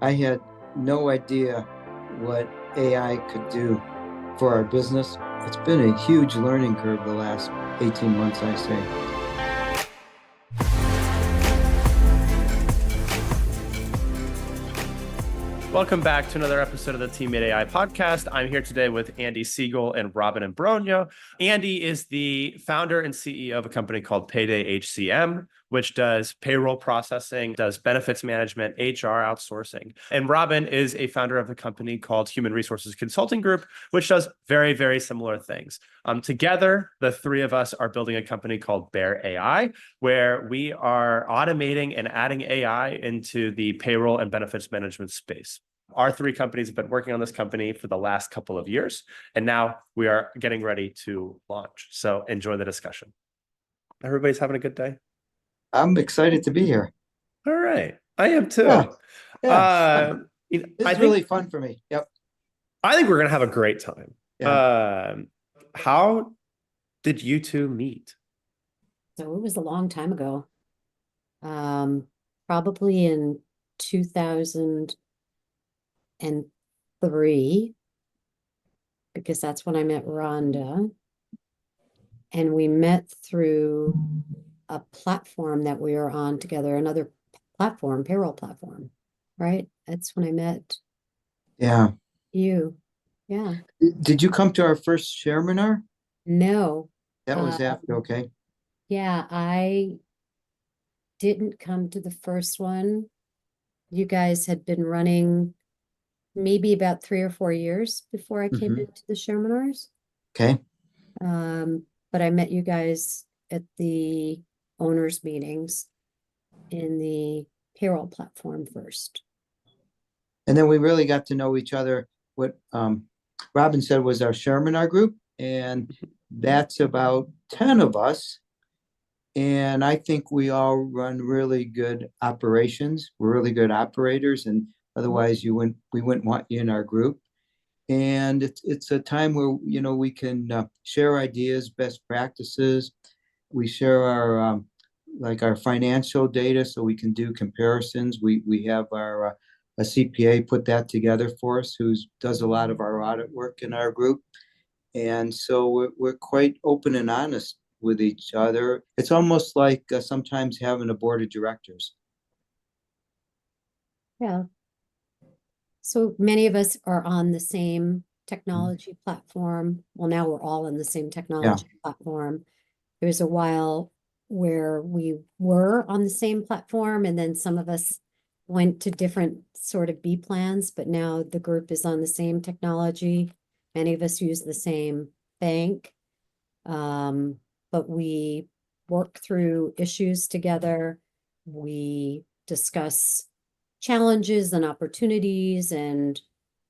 I had no idea what AI could do for our business. It's been a huge learning curve the last 18 months, I say. Welcome back to another episode of the Teammate AI podcast. I'm here today with Andy Siegel and Robin Imbrugno. Andy is the founder and CEO of a company called Payday HCM, which does payroll processing, does benefits management, HR outsourcing. And Robin is a founder of a company called Human Resources Consulting Group, which does very, very similar things. Together, the three of us are building a company called Bear AI, where we are automating and adding AI into the payroll and benefits management space. Our three companies have been working on this company for the last couple of years, and now we are getting ready to launch. So enjoy the discussion. Everybody's having a good day? I'm excited to be here. All right. I am too. Yeah. It's really fun for me. Yep. I think we're going to have a great time. Yeah. How did you two meet? So it was a long time ago. Probably in 2003, because that's when I met Rhonda. And we met through a platform that we were on together, another platform, payroll platform, right? That's when I met Yeah. you. Yeah. Did you come to our first Sherminar? No. That was after, okay. Yeah, I didn't come to the first one. You guys had been running maybe about 3 or 4 years before I came into the Sherminars. Okay. But I met you guys at the owners' meetings in the payroll platform first. And then we really got to know each other. What Robin said was our Sherminar group, and that's about 10 of us. And I think we all run really good operations. We're really good operators, and otherwise we wouldn't want you in our group. And it's a time where we can share ideas, best practices. We share our our financial data, so we can do comparisons. We have our a CPA put that together for us, who does a lot of our audit work in our group, and so we're quite open and honest with each other. It's almost like sometimes having a board of directors. Yeah. So many of us are on the same technology platform. Well, now we're all in the same technology platform. There was a while where we were on the same platform, and then some of us went to different sort of B plans, but now the group is on the same technology. Many of us use the same bank. But we work through issues together. We discuss challenges and opportunities, and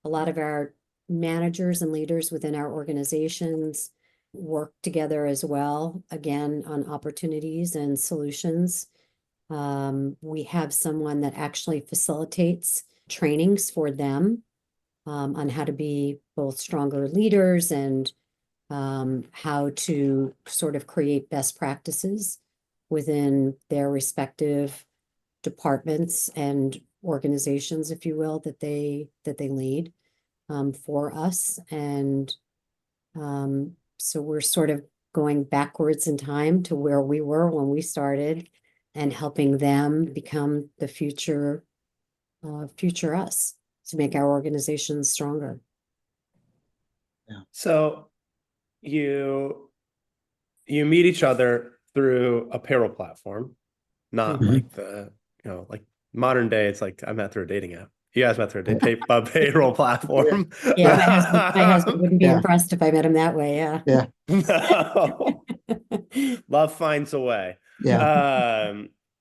a lot of our managers and leaders within our organizations work together as well, again, on opportunities and solutions. We have someone that actually facilitates trainings for them on how to be both stronger leaders and how to sort of create best practices within their respective departments and organizations, if you will, that they lead for us. And so we're sort of going backwards in time to where we were when we started, and helping them become the future us, to make our organizations stronger. Yeah. So you meet each other through a payroll platform, not like the, like modern day, it's like I met through a dating app. You guys met through a payroll platform. Yeah, my husband wouldn't be impressed if I met him that way. Yeah. Yeah. No. Love finds a way. Yeah.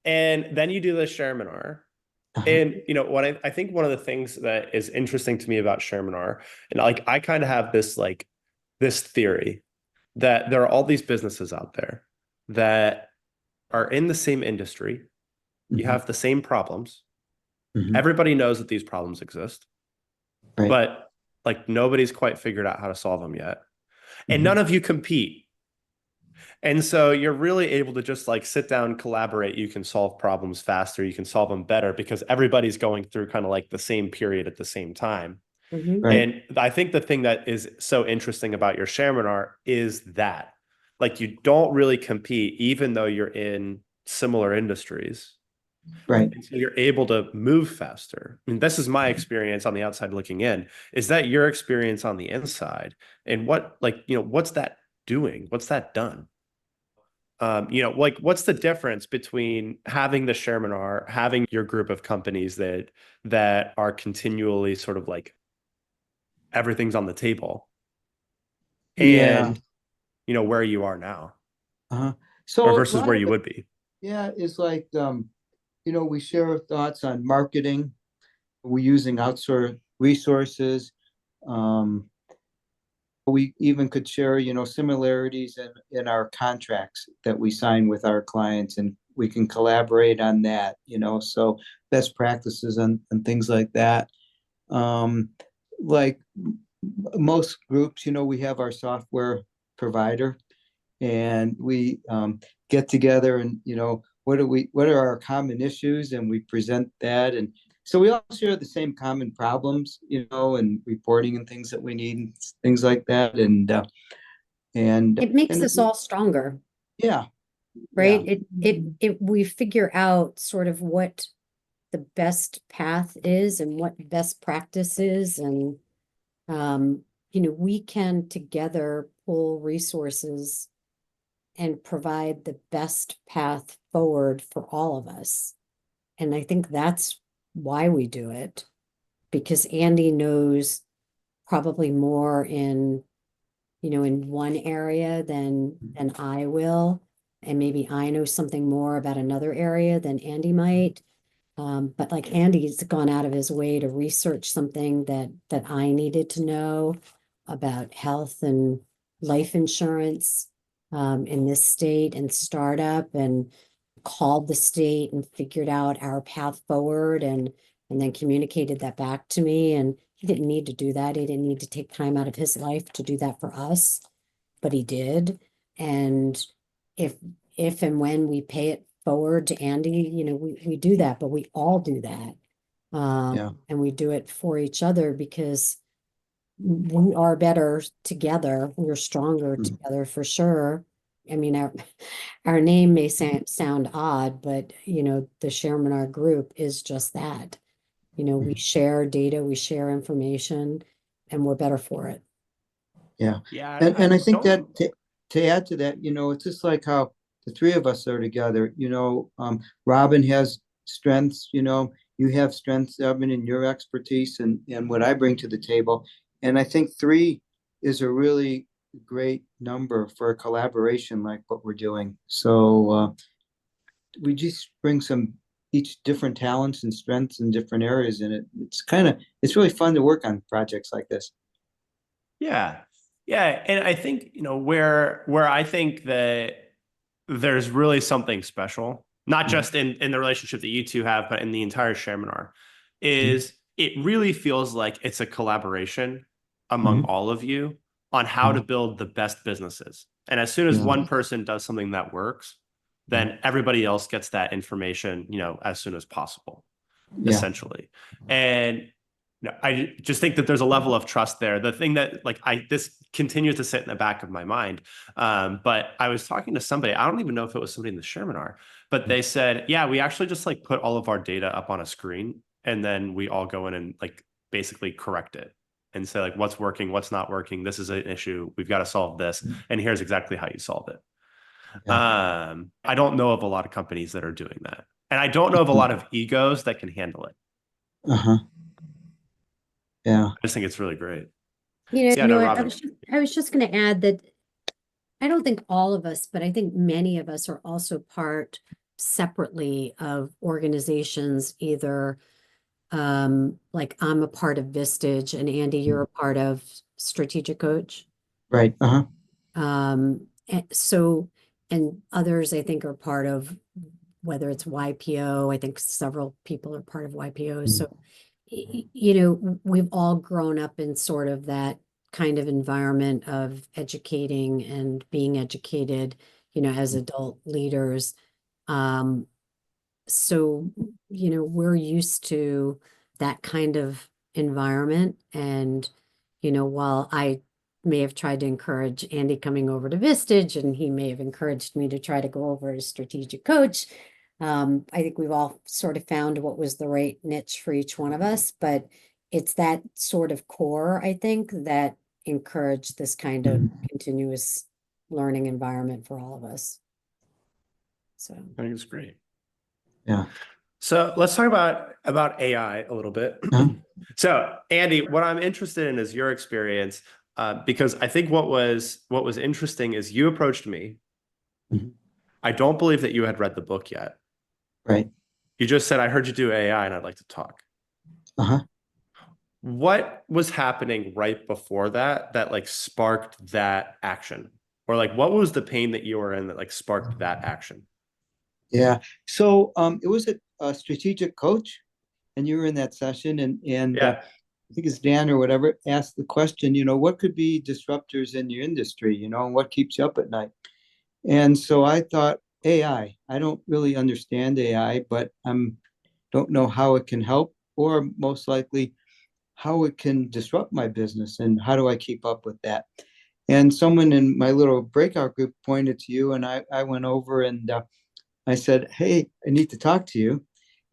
And then you do the Sherminar. And what I think one of the things that is interesting to me about Sherminar, and I kind of have this theory that there are all these businesses out there that are in the same industry. You have the same problems. Everybody knows that these problems exist, but nobody's quite figured out how to solve them yet. And none of you compete. And so you're really able to just like sit down, collaborate. You can solve problems faster. You can solve them better because everybody's going through kind of like the same period at the same time. Mhm. Right. And I think the thing that is so interesting about your seminar is that like you don't really compete, even though you're in similar industries. Right. And so you're able to move faster. I mean, this is my experience on the outside looking in. Is that your experience on the inside? And what, like, what's that doing? What's that done? Like what's the difference between having the seminar, having your group of companies that are continually sort of like everything's on the table Yeah. and where you are now Uh-huh. or So a versus lot where of you it, would be. yeah, is like, we share our thoughts on marketing. We're using outsourced resources. Um, we even could share, similarities in our contracts that we sign with our clients, and we can collaborate on that, so best practices and things like that. Um, like most groups, we have our software provider, and we get together and what are our common issues, and we present that, and so we all share the same common problems, and reporting and things that we need and things like that, It makes and us all stronger, yeah, yeah, right? We figure out sort of what the best path is and what best practice is, and we can together pull resources and provide the best path forward for all of us. And I think that's why we do it, because Andy knows probably more in one area than I will. And maybe I know something more about another area than Andy might. But like Andy's gone out of his way to research something that I needed to know about health and life insurance in this state and startup, and called the state and figured out our path forward, and then communicated that back to me. And he didn't need to do that. He didn't need to take time out of his life to do that for us, but he did. And if if and when we pay it forward to Andy, we do that, but we all do that. yeah, And we do it for each other because we are better together. We're stronger mm, together for sure. I mean, our name may sound odd, but the Shermanar group is just that. We mm, share data, we share information, and we're better for it. yeah. Yeah, And I I think that don't. to add to that, it's just like how the three of us are together. Robin has strengths, you have strengths, Evan, in your expertise and what I bring to the table. And I think three is a really great number for a collaboration like what we're doing. So we just bring some each different talents and strengths in different areas, and it's really fun to work on projects like this. Yeah. Yeah. And I think, where I think that there's really something special, not Mhm. just in the relationship that you two have, but in the entire seminar, Mhm. is it really feels like it's a collaboration among Mhm. all of you on how to Mhm. build the best businesses. And as soon as Yeah. one person does something that works, Mhm. then everybody else gets that information, as soon as possible, Yeah. essentially. And I just think that there's a level of trust there. The thing that like this continues to sit in the back of my mind. But I was talking to somebody, I don't even know if it was somebody in the seminar, but they said, yeah, we actually just like put all of our data up on a screen and then we all go in and like basically correct it and say like what's working, what's not working. This is an issue. We've got to solve this. And here's exactly how you solve it. Yeah. I don't know of a lot of companies that are doing that. And I don't know of a lot of egos that can handle it. Uh-huh. Yeah. I just think it's really great. You So yeah, no, know, Robin. I was just going to add that I don't think all of us, but I think many of us are also part separately of organizations, either like I'm a part of Vistage, and Andy, you're a part of Strategic Coach. Right. Uh-huh. And so, and others I think are part of, whether it's YPO, I think several people are part of YPO. Mhm. So, we've all grown up in sort of that kind of environment of educating and being educated, as adult leaders. So, we're used to that kind of environment. And, while I may have tried to encourage Andy coming over to Vistage, and he may have encouraged me to try to go over as strategic coach, I think we've all sort of found what was the right niche for each one of us. But it's that sort of core, I think, that encouraged this kind of continuous learning environment for all of us. So I think it's great. Yeah. So let's talk about AI a little bit. So Andy, what I'm interested in is your experience, because I think what was interesting is you approached me. Mhm. I don't believe that you had read the book yet. Right. You just said, I heard you do AI and I'd like to talk. Uh-huh. What was happening right before that like sparked that action? Or like, what was the pain that you were in that like sparked that action? Yeah. So it was a strategic coach, and you were in that session, and Yeah. I think it's Dan or whatever asked the question, what could be disruptors in your industry, and what keeps you up at night? And so I thought AI. I don't really understand AI, but don't know how it can help, or most likely how it can disrupt my business, and how do I keep up with that? And someone in my little breakout group pointed to you, and I went over and I said, "Hey, I need to talk to you."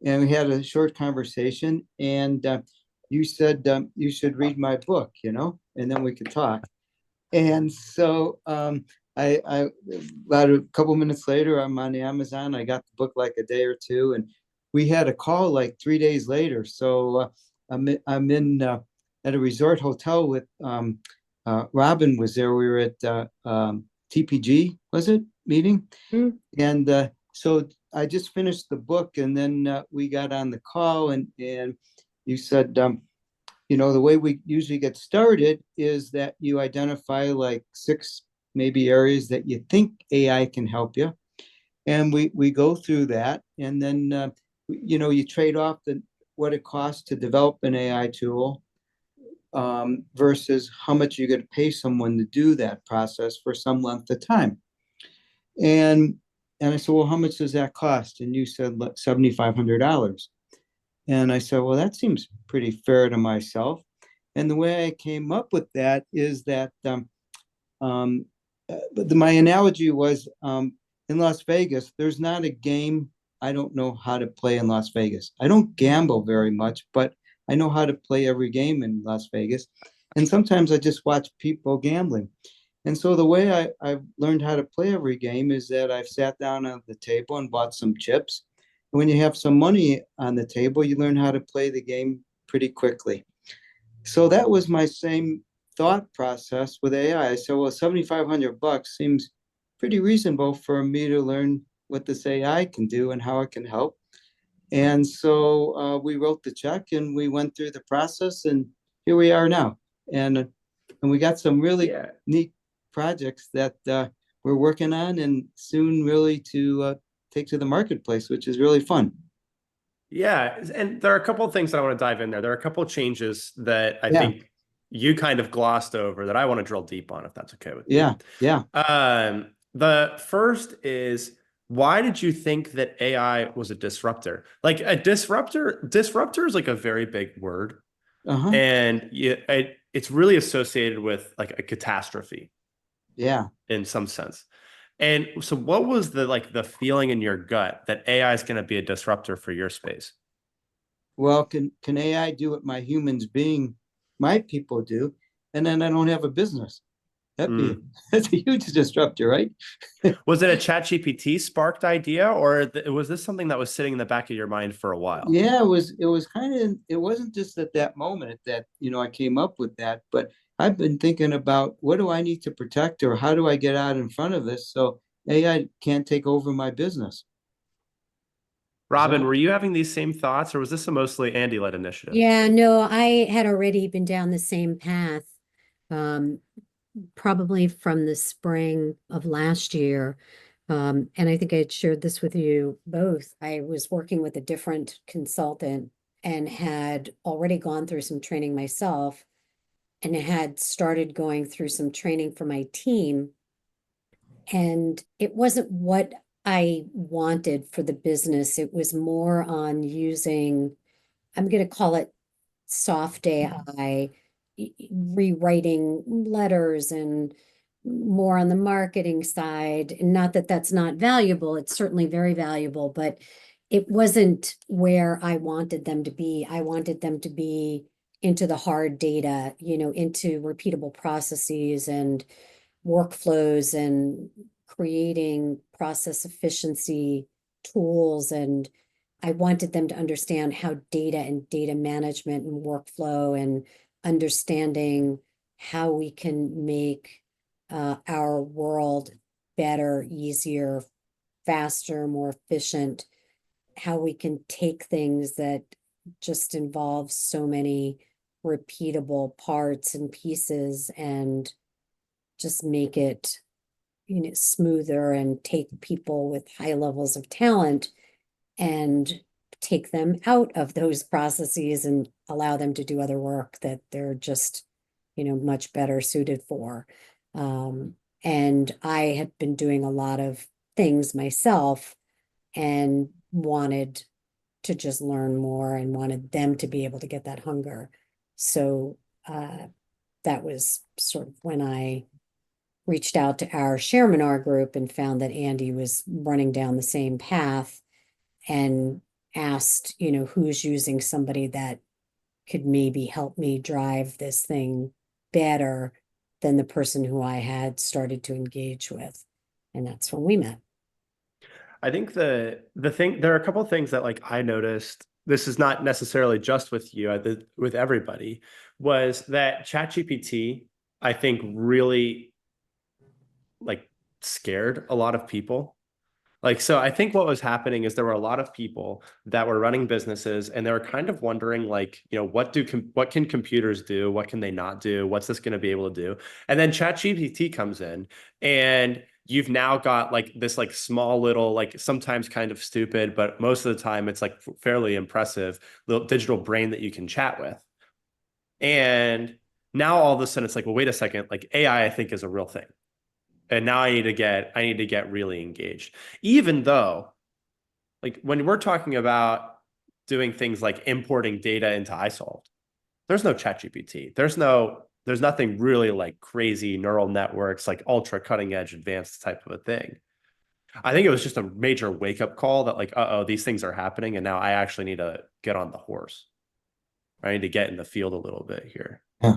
And we had a short conversation, and you said you should read my book, and then we could talk. And so about a couple minutes later, I'm on Amazon. I got the book like a day or two, and we had a call like 3 days later. So I'm in at a resort hotel with Robin was there. We were at TPG, was it, meeting? Mm. And so I just finished the book, and then we got on the call, and you said, the way we usually get started is that you identify like 6 maybe areas that you think AI can help you. And we go through that, and then, you trade off what it costs to develop an AI tool versus how much you're going to pay someone to do that process for some length of time. And I said, well, how much does that cost? And you said $7,500. And I said, well, that seems pretty fair to myself. And the way I came up with that is that my analogy was in Las Vegas, there's not a game I don't know how to play in Las Vegas. I don't gamble very much, but I know how to play every game in Las Vegas. And sometimes I just watch people gambling. And so the way I've learned how to play every game is that I've sat down at the table and bought some chips. And when you have some money on the table, you learn how to play the game pretty quickly. So that was my same thought process with AI. I said, well, $7,500 seems pretty reasonable for me to learn what this AI can do and how it can help. And so we wrote the check, and we went through the process, and here we are now. And we got some really neat projects that we're working on, and soon really to take to the marketplace, which is really fun. Yeah. And there are a couple of things that I want to dive in there. There are a couple of changes that I Yeah. think you kind of glossed over that I want to drill deep on, if that's okay with you. Yeah. The first is, why did you think that AI was a disruptor? Like a disruptor is like a very big word. Uh-huh. And it's really associated with like a catastrophe. Yeah. In some sense. And so what was the feeling in your gut that AI is going to be a disruptor for your space? Well, can AI do what my people do, and then I don't have a business? That's a huge disruptor, right? Was it a ChatGPT sparked idea, or was this something that was sitting in the back of your mind for a while? Yeah, it was it wasn't just at that moment that, I came up with that, but I've been thinking about what do I need to protect, or how do I get out in front of this so AI can't take over my business? Robin, were you having these same thoughts, or was this a mostly Andy-led initiative? Yeah, no, I had already been down the same path, probably from the spring of last year. And I think I had shared this with you both. I was working with a different consultant and had already gone through some training myself, and had started going through some training for my team. And it wasn't what I wanted for the business. It was more on using, I'm going to call it soft AI, rewriting letters and more on the marketing side. And not that that's not valuable, it's certainly very valuable, but it wasn't where I wanted them to be. I wanted them to be into the hard data, into repeatable processes and workflows and creating process efficiency tools. And I wanted them to understand how data and data management and workflow and understanding how we can make our world better, easier, faster, more efficient, how we can take things that just involve so many repeatable parts and pieces and just make it smoother and take people with high levels of talent and take them out of those processes and allow them to do other work that they're just, much better suited for. And I had been doing a lot of things myself and wanted to just learn more and wanted them to be able to get that hunger. So that was sort of when I reached out to our Shermanar group and found that Andy was running down the same path and asked, who's using somebody that could maybe help me drive this thing better than the person who I had started to engage with. And that's when we met. I think the thing, there are a couple of things that like I noticed, this is not necessarily just with you, with everybody, was that ChatGPT, I think, really like scared a lot of people. Like, so I think what was happening is there were a lot of people that were running businesses and they were kind of wondering, like, what can computers do? What can they not do? What's this going to be able to do? And then ChatGPT comes in and you've now got like this like small little, like sometimes kind of stupid, but most of the time it's like fairly impressive little digital brain that you can chat with. And now all of a sudden it's like, well, wait a second, like AI, I think is a real thing. And now I need to get really engaged. Even though, like when we're talking about doing things like importing data into iSolved, there's no ChatGPT. There's nothing really like crazy neural networks, like ultra cutting edge advanced type of a thing. I think it was just a major wake up call that like, uh-oh, these things are happening. And now I actually need to get on the horse. I need to get in the field a little bit here. Yeah.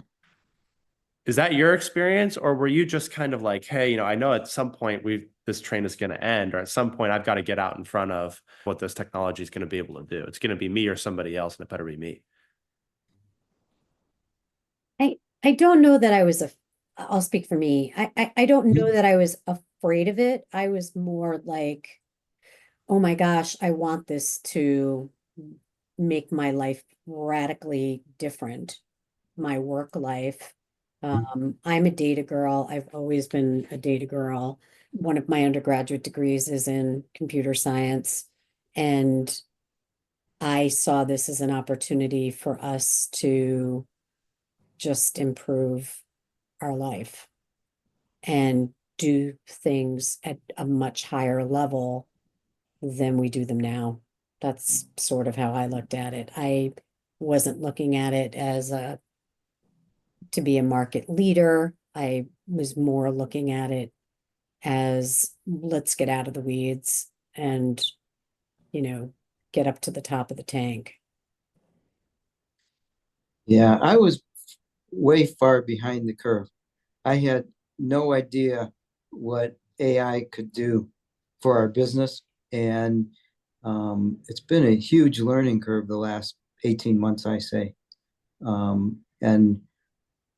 Is that your experience, or were you just kind of like, hey, I know at some point this train is going to end, or at some point I've got to get out in front of what this technology is going to be able to do. It's going to be me or somebody else, and it better be me. I don't know that I'll speak for me. I don't know that I was afraid of it. I was more like, oh my gosh, I want this to make my life radically different, my work life. I'm a data girl. I've always been a data girl. One of my undergraduate degrees is in computer science, and I saw this as an opportunity for us to just improve our life and do things at a much higher level than we do them now. That's sort of how I looked at it. I wasn't looking at it as to be a market leader. I was more looking at it as let's get out of the weeds and, get up to the top of the tank. Yeah, I was way far behind the curve. I had no idea what AI could do for our business. And it's been a huge learning curve the last 18 months, I say. And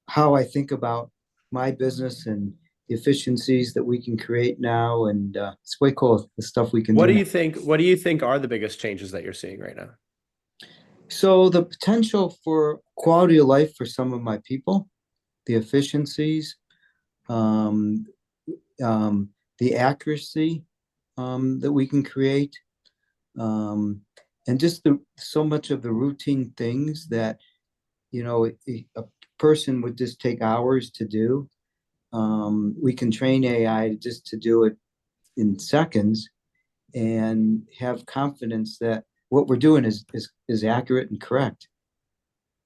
how I think about my business and the efficiencies that we can create now. And it's way cool, the stuff we can What do do now. you think? What do you think are the biggest changes that you're seeing right now? So the potential for quality of life for some of my people, the efficiencies, um, the accuracy that we can create, and just so much of the routine things that a person would just take hours to do. we can train AI just to do it in seconds and have confidence that what we're doing is accurate and correct.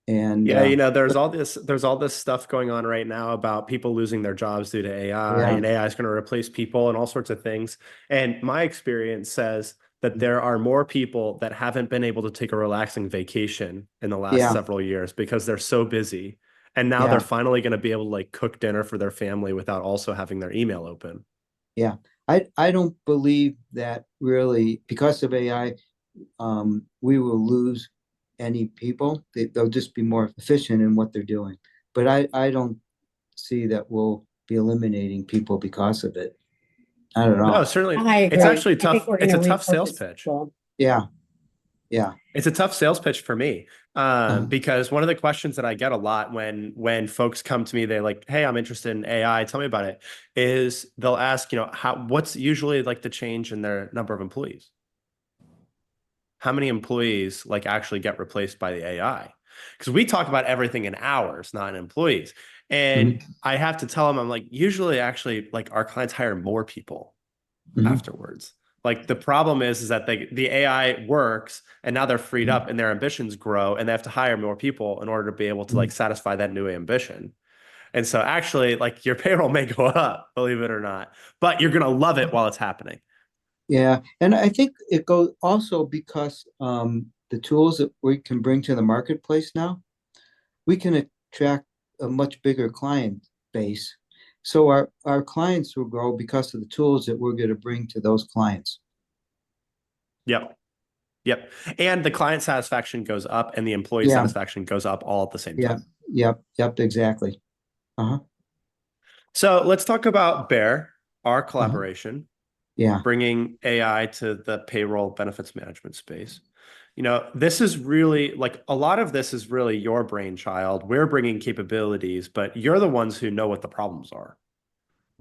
And Yeah, there's all this stuff going on right now about people losing their jobs due to AI, yeah, and AI is going to replace people and all sorts of things. And my experience says that there are more people that haven't been able to take a relaxing vacation in the last yeah, several years because they're so busy. And now they're yeah, finally going to be able to like cook dinner for their family without also having their email open. yeah. I don't believe that really because of AI, we will lose any people. They'll just be more efficient in what they're doing. But I don't see that we'll be eliminating people because of it. I don't No, know. certainly I it's agree. actually I think tough. we're going It's to a tough sales repurpose pitch. people. Yeah, yeah, It's a tough sales pitch for me, uh, because one of the questions that I get a lot when folks come to me, they're like, "Hey, I'm interested in AI. Tell me about it." Is they'll ask, what's usually like the change in their number of employees? How many employees like actually get replaced by the AI? Because we talk about everything in hours, not in employees. And mhm, I have to tell them, I'm like, usually actually like our clients hire more people mhm, afterwards. Like the problem is that the AI works and now they're freed mhm, up and their ambitions grow and they have to hire more people in order to be able to like mhm. satisfy that new ambition. And so actually like your payroll may go up, believe it or not, but you're going to love it while it's happening. Yeah, and I think it goes also because the tools that we can bring to the marketplace now, we can attract a much bigger client base. So our clients will grow because of the tools that we're going to bring to those clients. Yep. Yep. And the client satisfaction goes up and the employee Yeah, satisfaction goes up all at the same yeah, time. yep, exactly. Uh-huh, So let's talk about Bear, our uh-huh. collaboration, Yeah, bringing AI to the payroll benefits management space. This is really like a lot of this is really your brainchild. We're bringing capabilities, but you're the ones who know what the problems are.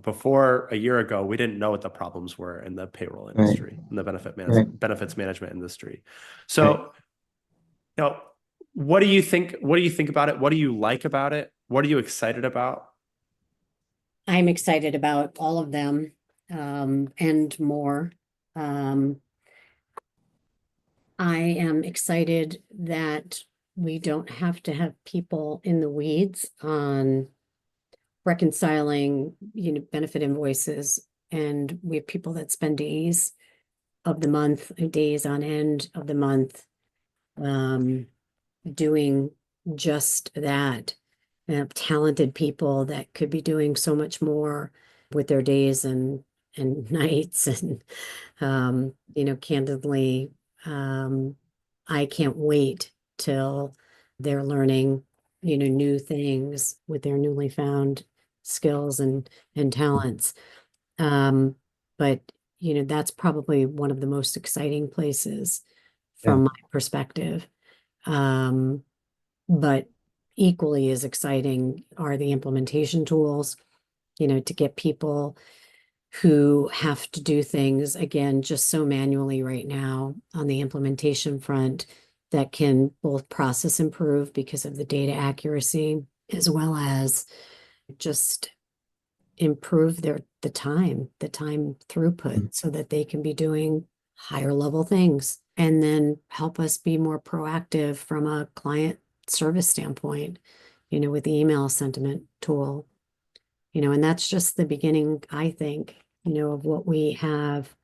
Before a year ago, we didn't know what the problems were in the payroll right, industry, in the right, benefits management industry. right. So, you know, what do you think? What do you think about it? What do you like about it? What are you excited about? I'm excited about all of them, and more. Um, I am excited that we don't have to have people in the weeds on reconciling, benefit invoices. And we have people that spend days of the month, days on end of the month, um, doing just that. And have talented people that could be doing so much more with their days and nights and candidly, um, I can't wait till they're learning, new things with their newly found skills and talents. Um, but that's probably one of the most exciting places Yeah, from my perspective. Um, but equally as exciting are the implementation tools, to get people who have to do things again just so manually right now on the implementation front that can both process improve because of the data accuracy as well as just improve the time throughput mhm, so that they can be doing higher level things and then help us be more proactive from a client service standpoint, with the email sentiment tool, and that's just the beginning, I think, of what we have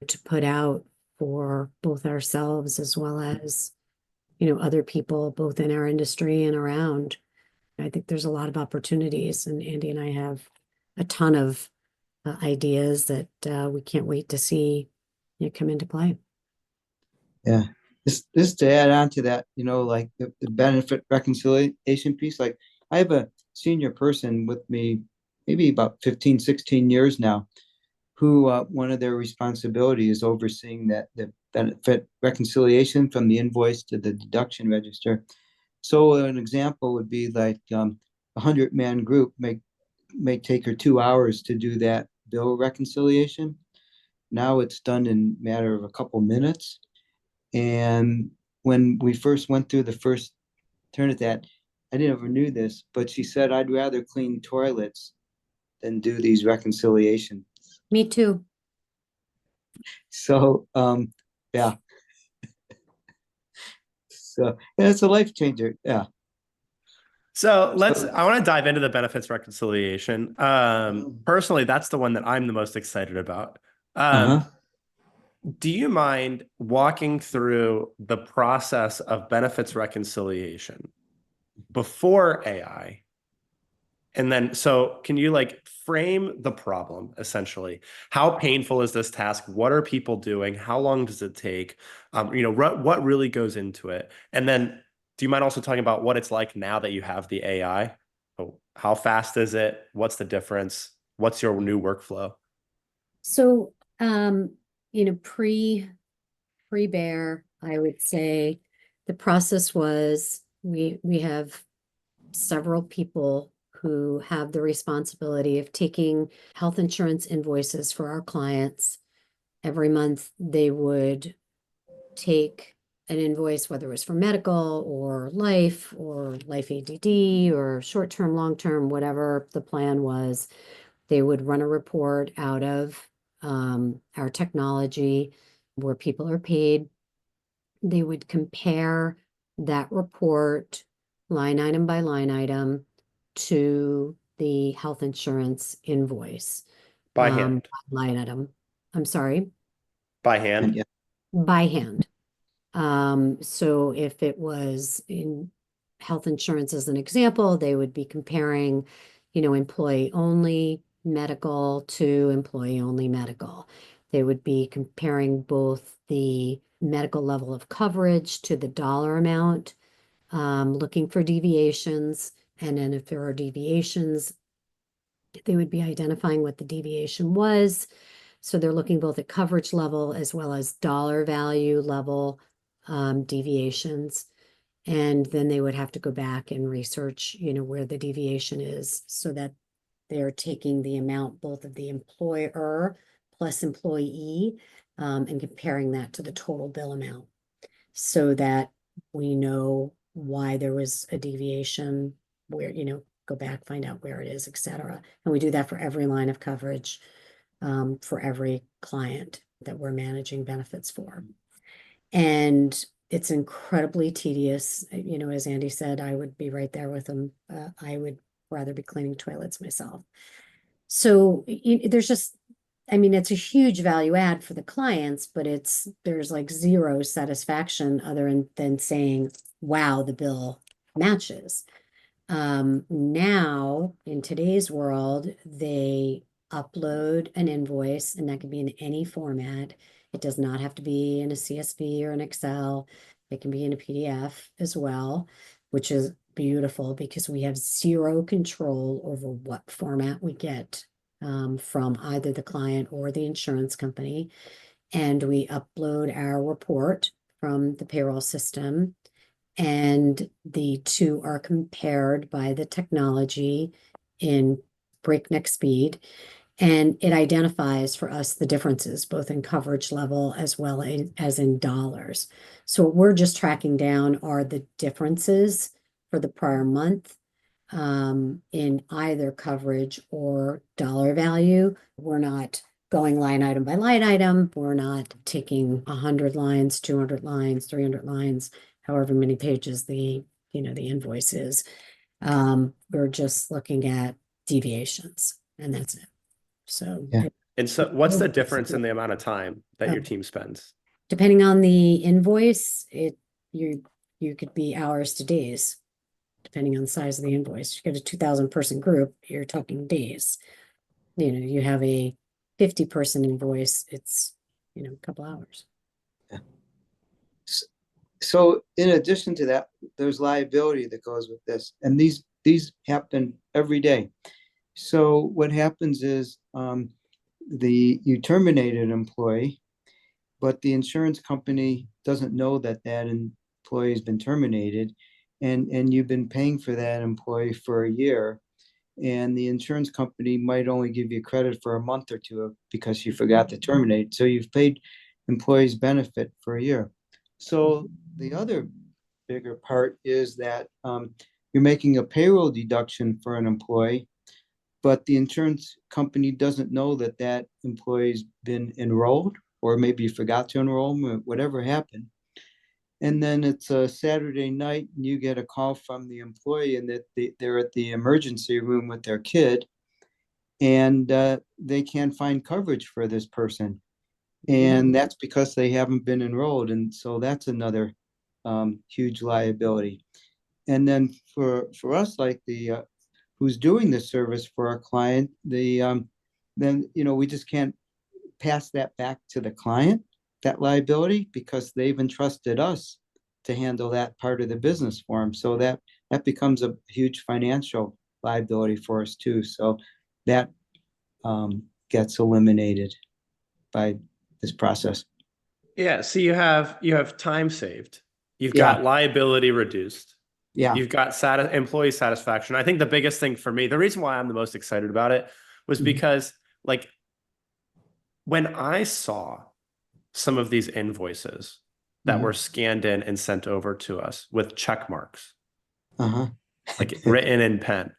to put out for both ourselves as well as, other people, both in our industry and around. I think there's a lot of opportunities, and Andy and I have a ton of ideas that we can't wait to see come into play. yeah. This to add on to that, like the benefit reconciliation piece, like I have a senior person with me, maybe about 15, 16 years now, who one of their responsibilities is overseeing that the benefit reconciliation from the invoice to the deduction register. So an example would be like 100-man group may take her 2 hours to do that bill reconciliation. Now it's done in a matter of a couple minutes. And when we first went through the first turn at that, I never knew this, but she said, I'd rather clean toilets than do these reconciliations. Me too. So, yeah. So yeah, it's a life changer. Yeah. So I want to dive into the benefits reconciliation. Personally, that's the one that I'm the most excited about. Uh-huh. Do you mind walking through the process of benefits reconciliation before AI? And then, so can you like frame the problem essentially? How painful is this task? What are people doing? How long does it take? What really goes into it? And then, do you mind also talking about what it's like now that you have the AI? Oh, how fast is it? What's the difference? What's your new workflow? So, pre-bear, I would say the process was we have several people who have the responsibility of taking health insurance invoices for our clients. Every month, they would take an invoice, whether it was for medical or life ADD or short-term, long-term, whatever the plan was. They would run a report out of our technology where people are paid. They would compare that report line item by line item to the health insurance invoice. By hand. Line item. I'm sorry, By And hand. yeah, by hand. So if it was in health insurance as an example, they would be comparing, employee only medical to employee only medical. They would be comparing both the medical level of coverage to the dollar amount, looking for deviations. And then if there are deviations, they would be identifying what the deviation was. So they're looking both at coverage level as well as dollar value level deviations. And then they would have to go back and research, where the deviation is so that they're taking the amount both of the employer plus employee and comparing that to the total bill amount so that we know why there was a deviation, where, go back, find out where it is, et cetera. And we do that for every line of coverage for every client that we're managing benefits for. And it's incredibly tedious. As Andy said, I would be right there with him. I would rather be cleaning toilets myself. So there's just, it's a huge value add for the clients, but there's like zero satisfaction other than saying, wow, the bill matches. Now, in today's world, they upload an invoice, and that can be in any format. It does not have to be in a CSV or an Excel. It can be in a PDF as well, which is beautiful because we have zero control over what format we get from either the client or the insurance company. And we upload our report from the payroll system, and the two are compared by the technology in breakneck speed. And it identifies for us the differences, both in coverage level as well as in dollars. So what we're just tracking down are the differences for the prior month in either coverage or dollar value. We're not going line item by line item. We're not taking 100 lines, 200 lines, 300 lines, however many pages the invoice is. We're just looking at deviations, and that's it. So yeah. And so what's the difference in the amount of time that your team spends? depending on the invoice, you could be hours to days, depending on the size of the invoice. You get a 2,000 person group, you're talking days. You have a 50-person invoice, it's a couple hours. So in addition to that, there's liability that goes with this, and these happen every day. So what happens is you terminate an employee, but the insurance company doesn't know that employee has been terminated, and you've been paying for that employee for a year, and the insurance company might only give you credit for a month or two because you forgot to terminate. So you've paid employees benefit for a year. So the other bigger part is that you're making a payroll deduction for an employee, but the insurance company doesn't know that that employee's been enrolled, or maybe forgot to enroll them, whatever happened. And then it's a Saturday night and you get a call from the employee and that they're at the emergency room with their kid, and they can't find coverage for this person. And that's because they haven't been enrolled. And so that's another huge liability. And then for us, like the who's doing the service for our client, then we just can't pass that back to the client, that liability, because they've entrusted us to handle that part of the business for them. So that becomes a huge financial liability for us too. So that gets eliminated by this process. Yeah. So you have time saved. You've Yeah. got liability reduced. Yeah. You've got employee satisfaction. I think the biggest thing for me, the reason why I'm the most excited about it was because like when I saw some of these invoices that were scanned in and sent over to us with check marks, like written in pen.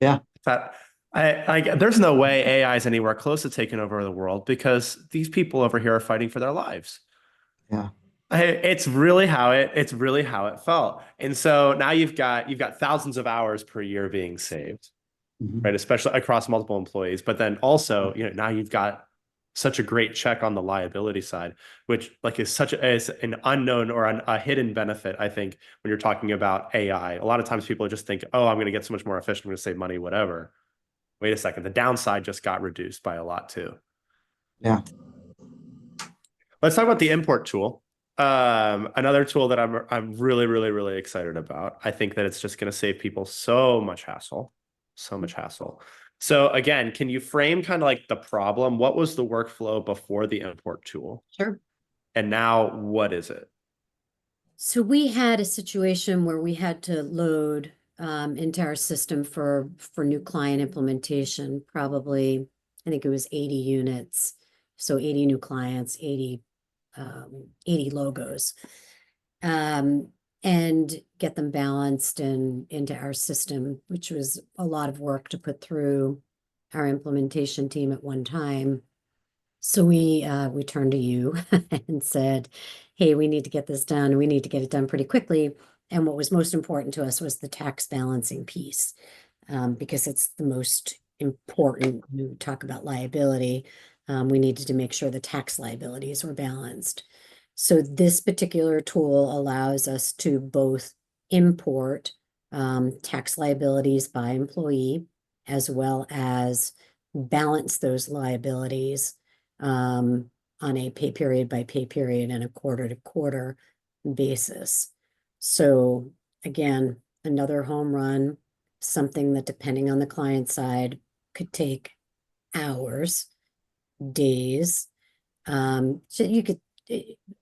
Yeah. That there's no way AI is anywhere close to taking over the world because these people over here are fighting for their lives. Yeah. It's really how it felt. And so now you've got thousands of hours per year being saved, right? Especially across multiple employees. But then also, now you've got such a great check on the liability side, which like is an unknown or a hidden benefit, I think, when you're talking about AI. A lot of times people just think, oh, I'm going to get so much more efficient, I'm going to save money, whatever. Wait a second, the downside just got reduced by a lot too. Yeah. Let's talk about the import tool. Another tool that I'm really, really, really excited about. I think that it's just going to save people so much hassle. So again, can you frame kind of like the problem? What was the workflow before the import tool? Sure. And now what is it? So we had a situation where we had to load into our system for new client implementation, probably, I think it was 80 units. So 80 new clients, 80 logos, and get them balanced and into our system, which was a lot of work to put through our implementation team at one time. So we turned to you and said, hey, we need to get this done. We need to get it done pretty quickly. And what was most important to us was the tax balancing piece, because it's the most important. We talk about liability. We needed to make sure the tax liabilities were balanced. So this particular tool allows us to both import tax liabilities by employee, as well as balance those liabilities on a pay period by pay period and a quarter to quarter basis. So again, another home run, something that depending on the client side could take hours, days. So you could,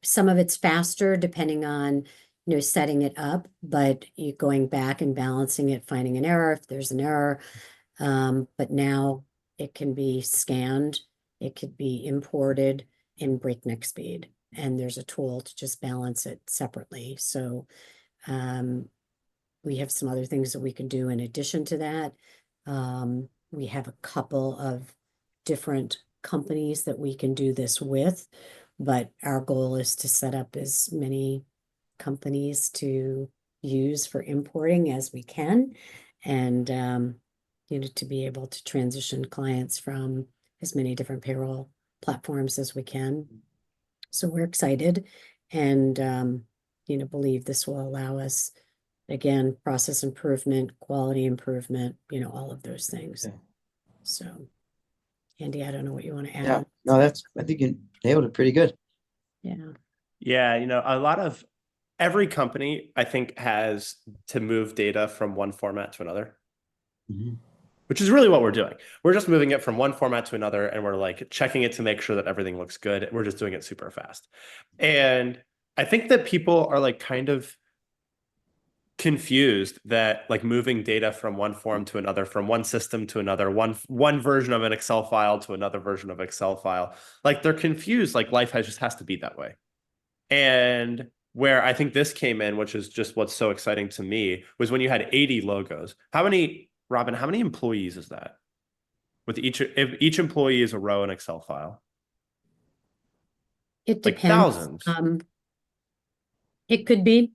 some of it's faster depending on, setting it up, but you going back and balancing it, finding an error if there's an error. But now it can be scanned, it could be imported in breakneck speed, and there's a tool to just balance it separately. So we have some other things that we can do in addition to that. We have a couple of different companies that we can do this with, but our goal is to set up as many companies to use for importing as we can, and to be able to transition clients from as many different payroll platforms as we can. So we're excited and believe this will allow us, again, process improvement, quality improvement, all of those things. Yeah. So Andy, I don't know what you want to add. Yeah. No, I think you nailed it pretty good. Yeah. Yeah, every company, I think, has to move data from one format to another, which is really what we're doing. We're just moving it from one format to another, and we're like checking it to make sure that everything looks good. We're just doing it super fast. And I think that people are like kind of confused that like moving data from one form to another, from one system to another, one version of an Excel file to another version of Excel file, like they're confused, like life just has to be that way. And where I think this came in, which is just what's so exciting to me, was when you had 80 logos. Robin, how many employees is that? with if each employee is a row in Excel file? It Like depends. thousands. It could be.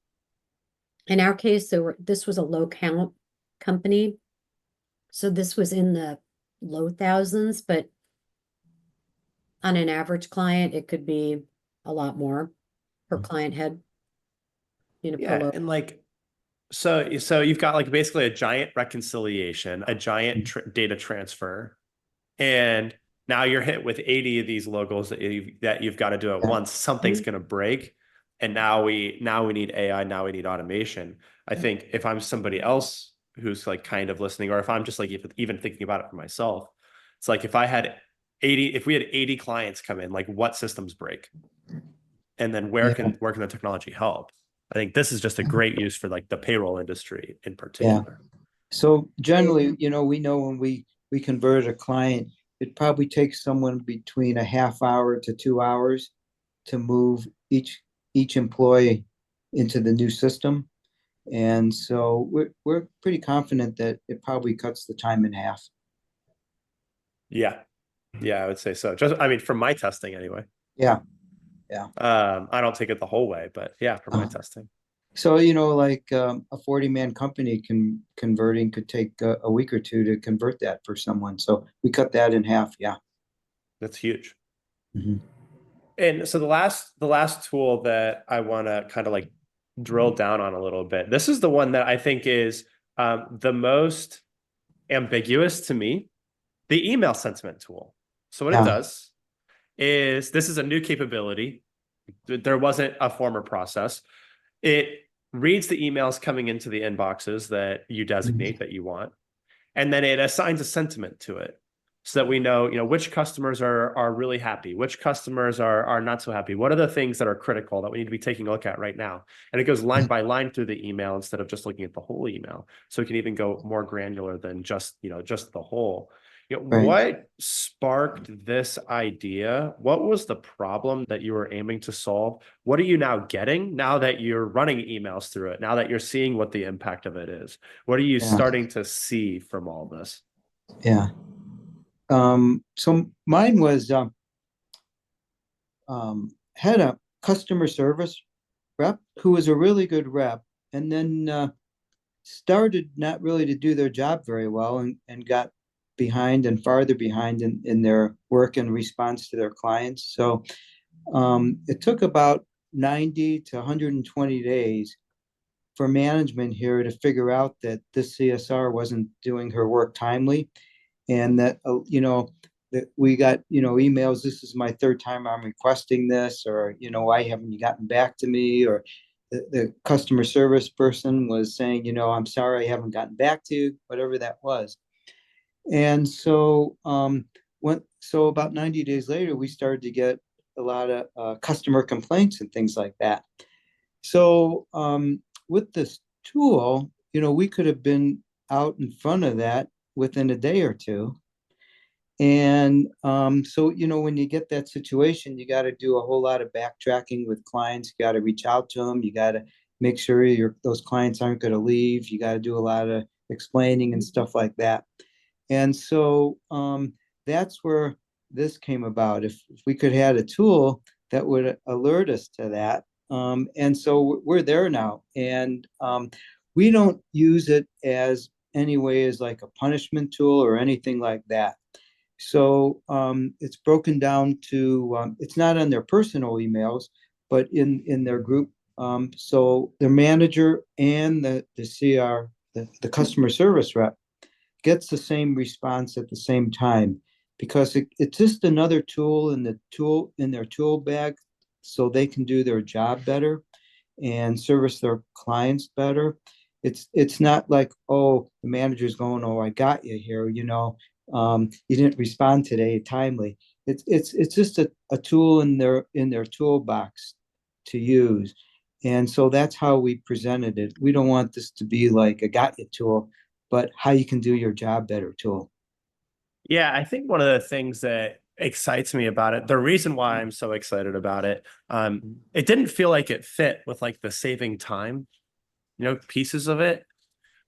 In our case, this was a low count company. So this was in the low thousands, but on an average client, it could be a lot more per client head, per Yeah, low. and like so you've got like basically a giant reconciliation, a giant data transfer, and now you're hit with 80 of these logos that you've got to do at Yeah. once. Something's going to break, and now we need AI. Now we need automation. I think if I'm somebody else who's like kind of listening, or if I'm just like even thinking about it for myself, it's like if we had 80 clients come in, like what systems break, and then where Yeah. can the technology help? I think this is just a great use for like the payroll industry in Yeah. particular. So generally, we know when we convert a client, it probably takes someone between a half hour to 2 hours to move each employee into the new system. And so we're pretty confident that it probably cuts the time in half. Yeah. Yeah, I would say so. Just, I mean, from my testing anyway. Yeah. Yeah. I don't take it the whole way, but yeah, from my testing. So, like a 40-man company converting could take a week or two to convert that for someone. So we cut that in half. Yeah. That's huge. Mhm. And so the last tool that I want to kind of like drill down on a little bit. This is the one that I think is the most ambiguous to me, the email sentiment tool. So what it Yeah. does is this is a new capability. There wasn't a former process. It reads the emails coming into the inboxes that you designate that you want, and then it assigns a sentiment to it so that we know, which customers are really happy, which customers are not so happy. What are the things that are critical that we need to be taking a look at right now? And it goes line by line through the email instead of just looking at the whole email. So it can even go more granular than just the whole. Right. What sparked this idea? What was the problem that you were aiming to solve? What are you now getting now that you're running emails through it? Now that you're seeing what the impact of it is? What are you Yeah. starting to see from all this? Yeah. So mine was had a customer service rep who was a really good rep, and then started not really to do their job very well, and got behind and farther behind in their work in response to their clients. So it took about 90 to 120 days for management here to figure out that this CSR wasn't doing her work timely, and that that we got emails, this is my third time I'm requesting this, or why haven't you gotten back to me, or the customer service person was saying, I'm sorry I haven't gotten back to you, whatever that was. And so about 90 days later, we started to get a lot of customer complaints and things like that. So with this tool, we could have been out in front of that within a day or two. And so, when you get that situation, you got to do a whole lot of backtracking with clients. You got to reach out to them. You got to make sure those clients aren't going to leave. You got to do a lot of explaining and stuff like that. And so that's where this came about. If we could have a tool that would alert us to that. And so we're there now. And we don't use it as any way as like a punishment tool or anything like that. So it's broken down to, it's not on their personal emails, but in their group. So their manager and the CR, the customer service rep, gets the same response at the same time, because it's just another tool in their tool bag, so they can do their job better and service their clients better. It's not like, oh, the manager's going, oh, I got you here, you didn't respond today timely. It's just a tool in their toolbox to use. And so that's how we presented it. We don't want this to be like a got you tool, but how you can do your job better tool. Yeah, I think one of the things that excites me about it, the reason why I'm so excited about it, it didn't feel like it fit with like the saving time, pieces of it.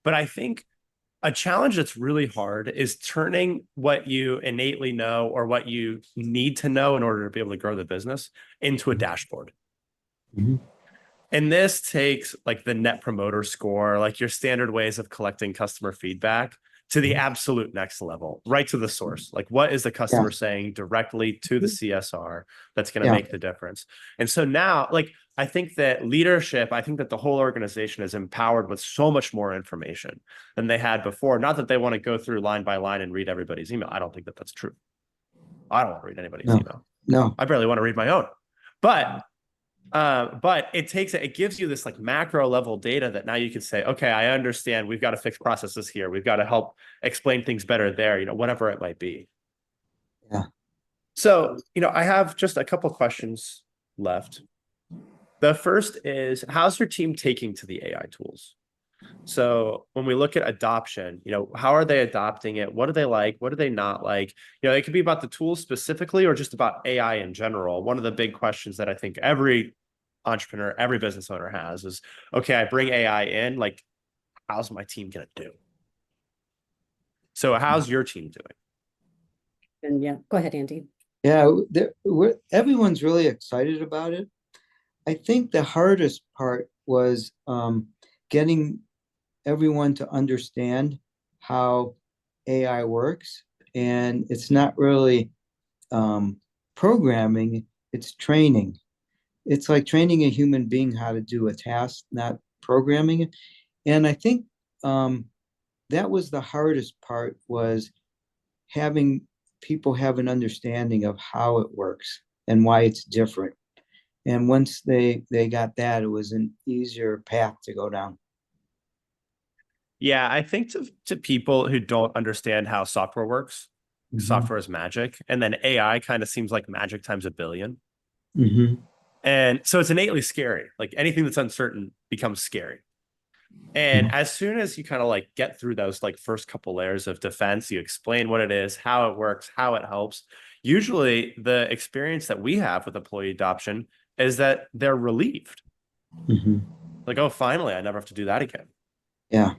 But I think A challenge that's really hard is turning what you innately know or what you need to know in order to be able to grow the business into a dashboard. Mhm. And this takes like the net promoter score, like your standard ways of collecting customer feedback to the absolute next level, right to the source. Like, what is the customer saying directly to the CSR that's going to make the difference? And so now, like, I think that leadership, I think that the whole organization is empowered with so much more information than they had before. Not that they want to go through line by line and read everybody's email. I don't think that that's true. I don't want to read anybody's email. No. I barely want to read my own. But it gives you this like macro level data that now you can say, okay, I understand we've got to fix processes here. We've got to help explain things better there, whatever it might be. Yeah. So, I have just a couple questions left. The first is, how's your team taking to the AI tools? So when we look at adoption, how are they adopting it? What do they like? What do they not like? It could be about the tools specifically or just about AI in general. One of the big questions that I think every entrepreneur, every business owner has is, okay, I bring AI in, like, how's my team going to do? So how's your team doing? And yeah, go ahead, Andy. Yeah, everyone's really excited about it. I think the hardest part was getting everyone to understand how AI works. And it's not really programming, it's training. It's like training a human being how to do a task, not programming it. And I think that was the hardest part, was having people have an understanding of how it works and why it's different. And once they got that, it was an easier path to go down. Yeah, I think to people who don't understand how software works, software is magic. And then AI kind of seems like magic times a billion. Mm-hmm. And so it's innately scary. Like anything that's uncertain becomes scary. And as soon as you kind of like get through those like first couple layers of defense, you explain what it is, how it works, how it helps. Usually the experience that we have with employee adoption is that they're relieved. Mm-hmm. Like, oh, finally, I never have to do that again. Yeah.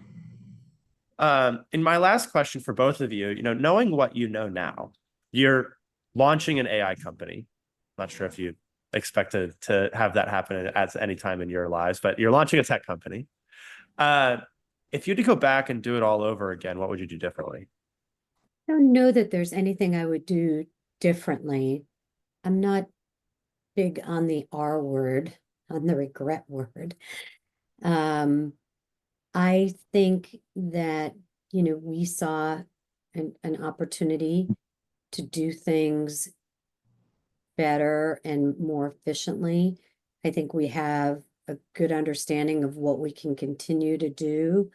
In my last question for both of you, knowing what you know now, you're launching an AI company. I'm not sure if you expected to have that happen at any time in your lives, but you're launching a tech company. If you had to go back and do it all over again, what would you do differently? I don't know that there's anything I would do differently. I'm not big on the R word, on the regret word. I think that, we saw an opportunity to do things better and more efficiently. I think we have a good understanding of what we can continue to do.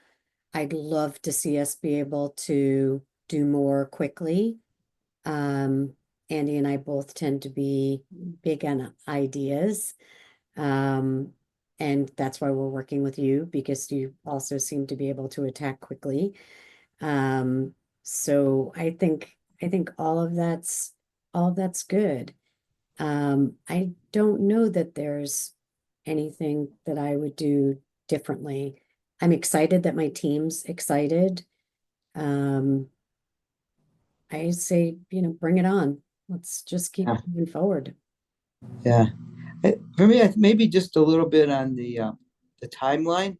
I'd love to see us be able to do more quickly. Andy and I both tend to be big on ideas. And that's why we're working with you, because you also seem to be able to attack quickly. So I think all of that's good. I don't know that there's anything that I would do differently. I'm excited that my team's excited. I say, bring it on. Let's just keep Yeah. moving forward. Yeah. For me, maybe just a little bit on the timeline.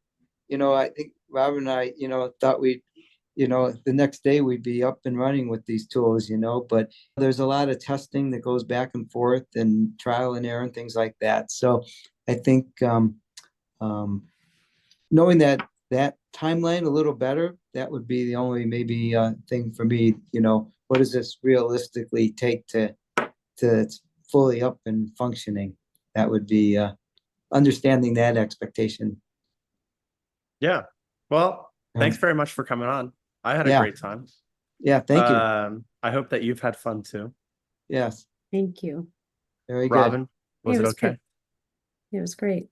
I think Rob and I, thought the next day we'd be up and running with these tools, but there's a lot of testing that goes back and forth and trial and error and things like that. So I think knowing that timeline a little better, that would be the only maybe thing for me. What does this realistically take to it's fully up and functioning? That would be understanding that expectation. Yeah. Well, thanks very much for coming on. I had a great time. Yeah, thank you. I hope that you've had fun too. Yes. Thank you. Very good. Robin, was it it was okay? great. It was great.